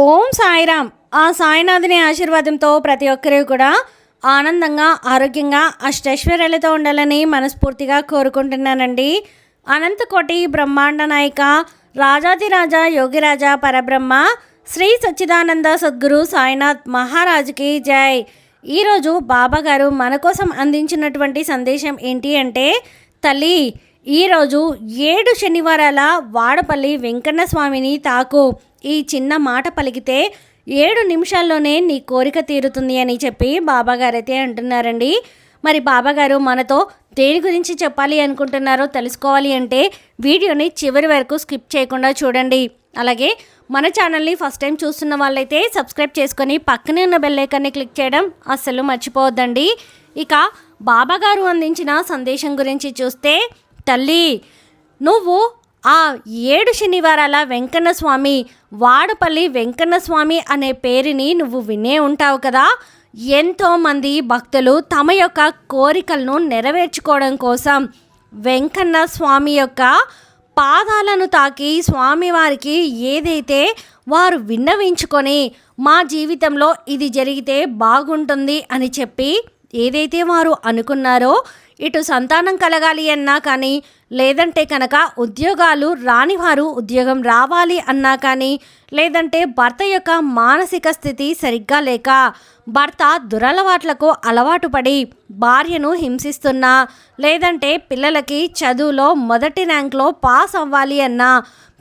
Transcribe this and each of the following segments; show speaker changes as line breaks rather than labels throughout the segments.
ఓం సాయిరామ్. ఆ సాయినాథుని ఆశీర్వాదంతో ప్రతి ఒక్కరూ కూడా ఆనందంగా, ఆరోగ్యంగా, అష్టైశ్వర్యాలతో ఉండాలని మనస్ఫూర్తిగా కోరుకుంటున్నానండి. అనంతకోటి బ్రహ్మాండ నాయక రాజాదిరాజా యోగిరాజా పరబ్రహ్మ శ్రీ సచ్చిదానంద సద్గురు సాయినాథ్ మహారాజుకి జై. ఈరోజు బాబాగారు మన కోసం అందించినటువంటి సందేశం ఏంటి అంటే, తల్లి ఈరోజు 7 శనివారాల వాడపల్లి వెంకన్న స్వామిని తాకు. ఈ చిన్న మాట పలికితే 7 నిమిషాల్లోనే నీ కోరిక తీరుతుంది అని చెప్పి బాబాగారైతే అంటున్నారండి. మరి బాబాగారు మనతో దేని గురించి చెప్పాలి అనుకుంటున్నారో తెలుసుకోవాలి అంటే వీడియోని చివరి వరకు స్కిప్ చేయకుండా చూడండి. అలాగే మన ఛానల్ని ఫస్ట్ టైం చూస్తున్న వాళ్ళైతే సబ్స్క్రైబ్ చేసుకొని పక్కనే ఉన్న బెల్ ఐకాన్ని క్లిక్ చేయడం అస్సలు మర్చిపోవద్దండి. ఇక బాబాగారు అందించిన సందేశం గురించి చూస్తే, తల్లి నువ్వు ఆ 7 శనివారాల వెంకన్న స్వామి, వాడపల్లి వెంకన్న స్వామి అనే పేరుని నువ్వు వినే ఉంటావు కదా. ఎంతోమంది భక్తులు తమ యొక్క కోరికలను నెరవేర్చుకోవడం కోసం వెంకన్న స్వామి యొక్క పాదాలను తాకి స్వామివారికి ఏదైతే వారు విన్నవించుకొని మా జీవితంలో ఇది జరిగితే బాగుంటుంది అని చెప్పి ఏదైతే వారు అనుకున్నారో, ఇటు సంతానం కలగాలి అన్నా కానీ, లేదంటే కనుక ఉద్యోగాలు రాని వారు ఉద్యోగం రావాలి అన్నా కానీ, లేదంటే భర్త యొక్క మానసిక స్థితి సరిగ్గా లేక భర్త దురలవాట్లకు అలవాటు పడి భార్యను హింసిస్తున్నా, లేదంటే పిల్లలకి చదువులో మొదటి ర్యాంక్లో పాస్ అవ్వాలి అన్నా,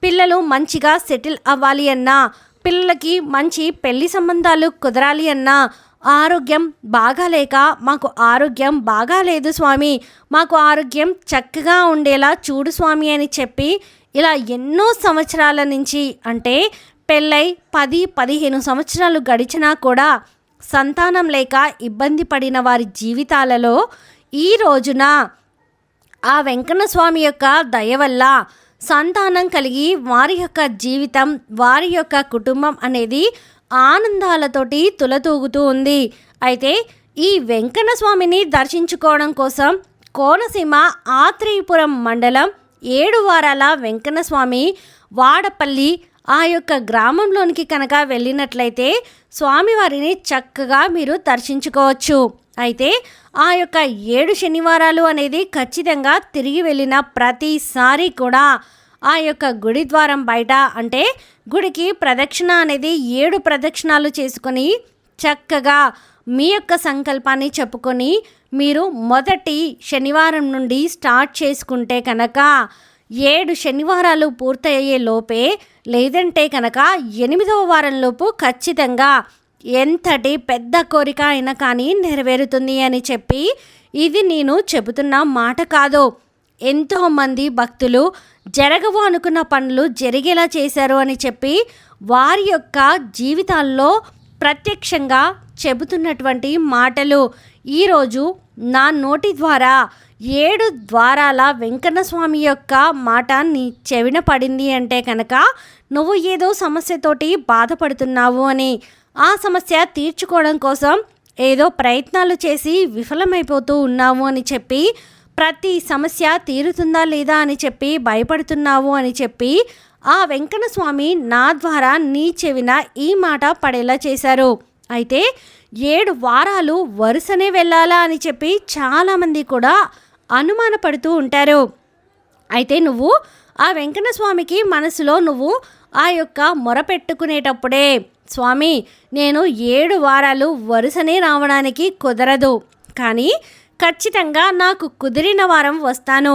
పిల్లలు మంచిగా సెటిల్ అవ్వాలి అన్నా, పిల్లలకి మంచి పెళ్లి సంబంధాలు కుదరాలి అన్నా, ఆరోగ్యం బాగాలేక మాకు ఆరోగ్యం బాగాలేదు స్వామి, మాకు ఆరోగ్యం చక్కగా ఉండేలా చూడు స్వామి అని చెప్పి ఇలా ఎన్నో సంవత్సరాల నుంచి, అంటే పెళ్ళై 10-15 సంవత్సరాలు గడిచినా కూడా సంతానం లేక ఇబ్బంది పడిన వారి జీవితాలలో ఈ రోజున ఆ వెంకన్న స్వామి యొక్క దయ వల్ల సంతానం కలిగి వారి యొక్క జీవితం, వారి యొక్క కుటుంబం అనేది ఆనందాలతోటి తులతూగుతూ ఉంది. అయితే ఈ వెంకన్న స్వామిని దర్శించుకోవడం కోసం కోనసీమ ఆత్రేయపురం మండలం 7 వారాల వెంకన్న స్వామి వాడపల్లి ఆ యొక్క గ్రామంలోనికి కనుక వెళ్ళినట్లయితే స్వామివారిని చక్కగా మీరు దర్శించుకోవచ్చు. అయితే ఆ యొక్క 7 శనివారాలు అనేది ఖచ్చితంగా తిరిగి వెళ్ళిన ప్రతిసారి కూడా ఆ యొక్క గుడి ద్వారం బయట, అంటే గుడికి ప్రదక్షిణ అనేది 7 ప్రదక్షిణాలు చేసుకొని చక్కగా మీ యొక్క సంకల్పాన్ని చెప్పుకొని మీరు మొదటి శనివారం నుండి స్టార్ట్ చేసుకుంటే కనుక 7 శనివారాలు పూర్తయ్యే లోపే, లేదంటే కనుక 8వ వారంలోపు ఖచ్చితంగా ఎంతటి పెద్ద కోరిక అయినా కానీ నెరవేరుతుంది అని చెప్పి, ఇది నేను చెబుతున్న మాట కాదు. ఎంతోమంది భక్తులు జరగవు అనుకున్న పనులు జరిగేలా చేశారు అని చెప్పి వారి యొక్క జీవితాల్లో ప్రత్యక్షంగా చెబుతున్నటువంటి మాటలు ఈరోజు నా నోటి ద్వారా 7 ద్వారాల వెంకన్న స్వామి యొక్క మాట నీ చెవిన పడింది అంటే కనుక నువ్వు ఏదో సమస్యతోటి బాధపడుతున్నావు అని, ఆ సమస్య తీర్చుకోవడం కోసం ఏదో ప్రయత్నాలు చేసి విఫలమైపోతూ ఉన్నావు అని చెప్పి, ప్రతి సమస్య తీరుతుందా లేదా అని చెప్పి భయపడుతున్నావు అని చెప్పి ఆ వెంకన్న స్వామి నా ద్వారా నీ చెవిన ఈ మాట పడేలా చేశారు. అయితే 7 వారాలు వరుసనే వెళ్ళాలా అని చెప్పి చాలామంది కూడా అనుమానపడుతూ ఉంటారు. అయితే నువ్వు ఆ వెంకన్న స్వామికి మనసులో నువ్వు ఆ యొక్క మొరపెట్టుకునేటప్పుడే, స్వామి నేను 7 వారాలు వరుసనే రావడానికి కుదరదు, కానీ ఖచ్చితంగా నాకు కుదిరిన వారం వస్తాను,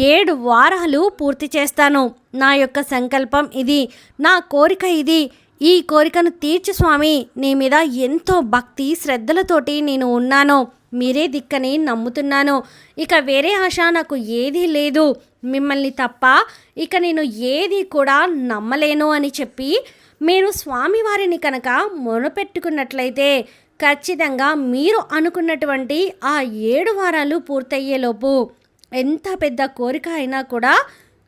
7 వారాలు పూర్తి చేస్తాను, నా యొక్క సంకల్పం ఇది, నా కోరిక ఇది, ఈ కోరికను తీర్చు స్వామి, నీ మీద ఎంతో భక్తి శ్రద్ధలతోటి నేను ఉన్నాను, మీరే దిక్కని నమ్ముతున్నాను, ఇక వేరే ఆశ నాకు ఏదీ లేదు, మిమ్మల్ని తప్ప ఇక నేను ఏది కూడా నమ్మలేను అని చెప్పి మీరు స్వామివారిని కనుక మొరపెట్టుకున్నట్లయితే ఖచ్చితంగా మీరు అనుకున్నటువంటి ఆ 7 వారాలు పూర్తయ్యేలోపు ఎంత పెద్ద కోరిక అయినా కూడా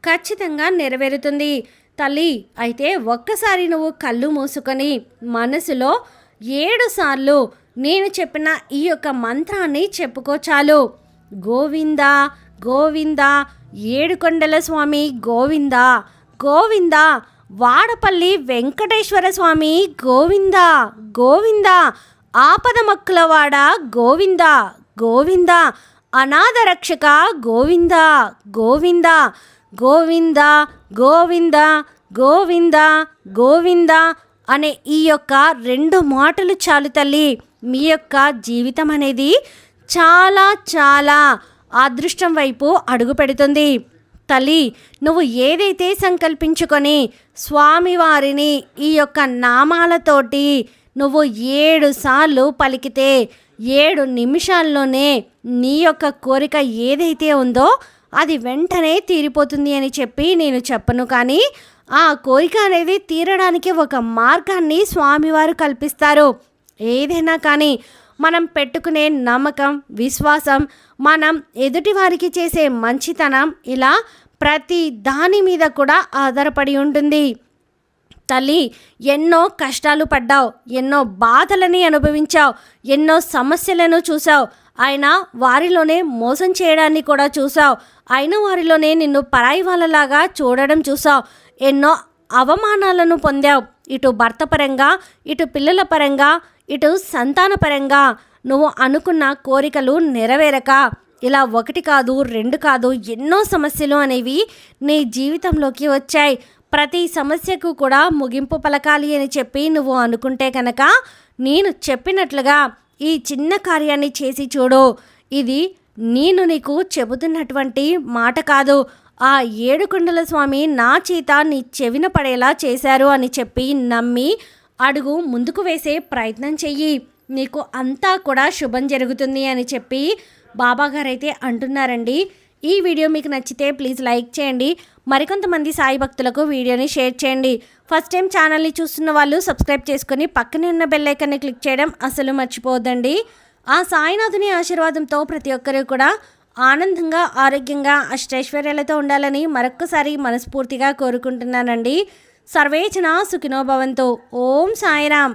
ఖచ్చితంగా నెరవేరుతుంది తల్లి. అయితే ఒక్కసారి నువ్వు కళ్ళు మూసుకొని మనసులో 7 సార్లు నేను చెప్పిన ఈ యొక్క మంత్రాన్ని చెప్పుకో చాలు. గోవింద గోవింద 7 కొండల స్వామి గోవింద, గోవింద వాడపల్లి వెంకటేశ్వర స్వామి గోవింద గోవింద, ఆపద మక్కులవాడ గోవింద గోవింద, అనాథ రక్షక గోవింద గోవింద, గోవింద గోవింద గోవింద గోవింద అనే ఈ యొక్క 2 మాటలు చాలు తల్లి, మీ యొక్క జీవితం అనేది చాలా చాలా అదృష్టం వైపు అడుగు పెడుతుంది. తల్లి, నువ్వు ఏదైతే సంకల్పించుకొని స్వామివారిని ఈ యొక్క నామాలతోటి నువ్వు 7 సార్లు పలికితే 7 నిమిషాల్లోనే నీ యొక్క కోరిక ఏదైతే ఉందో అది వెంటనే తీరిపోతుంది అని చెప్పి నేను చెప్పను, కానీ ఆ కోరిక అనేది తీరడానికి ఒక మార్గాన్ని స్వామివారు కల్పిస్తారు. ఏదైనా కానీ మనం పెట్టుకునే నమ్మకం, విశ్వాసం, మనం ఎదుటివారికి చేసే మంచితనం, ఇలా ప్రతి దాని మీద కూడా ఆధారపడి ఉంటుంది. తల్లి, ఎన్నో కష్టాలు పడ్డావు, ఎన్నో బాధలని అనుభవించావు, ఎన్నో సమస్యలను చూసావు, అయినా వారిలోనే మోసం చేయడాన్ని కూడా చూసావు, అయిన వారిలోనే నిన్ను పరాయి వాళ్ళలాగా చూడడం చూసావు, ఎన్నో అవమానాలను పొందావు. ఇటు భర్త పరంగా, ఇటు పిల్లల పరంగా, ఇటు సంతాన పరంగా నువ్వు అనుకున్న కోరికలు నెరవేరక ఇలా 1 కాదు 2 కాదు ఎన్నో సమస్యలు అనేవి నీ జీవితంలోకి వచ్చాయి. ప్రతి సమస్యకు కూడా ముగింపు పలకాలి అని చెప్పి నువ్వు అనుకుంటే కనుక నేను చెప్పినట్లుగా ఈ చిన్న కార్యాన్ని చేసి చూడు. ఇది నేను నీకు చెబుతున్నటువంటి మాట కాదు, ఆ 7 కొండల స్వామి నా చేత నీ చెవిన పడేలా చేశారు అని చెప్పి నమ్మి అడుగు ముందుకు వేసే ప్రయత్నం చెయ్యి. నీకు అంతా కూడా శుభం జరుగుతుంది అని చెప్పి బాబాగారు అయితే అంటున్నారండి. ఈ వీడియో మీకు నచ్చితే ప్లీజ్ లైక్ చేయండి. మరికొంతమంది సాయి భక్తులకు వీడియోని షేర్ చేయండి. ఫస్ట్ టైం ఛానల్ని చూస్తున్న వాళ్ళు సబ్స్క్రైబ్ చేసుకొని పక్కనే ఉన్న బెల్ ఐకాన్ని క్లిక్ చేయడం అసలు మర్చిపోవద్దండి. ఆ సాయినాథుని ఆశీర్వాదంతో ప్రతి ఒక్కరూ కూడా ఆనందంగా, ఆరోగ్యంగా, అష్టైశ్వర్యాలతో ఉండాలని మరొక్కసారి మనస్ఫూర్తిగా కోరుకుంటున్నానండి. సర్వేజన సుఖినో భవంతు. ఓం సాయిరామ్.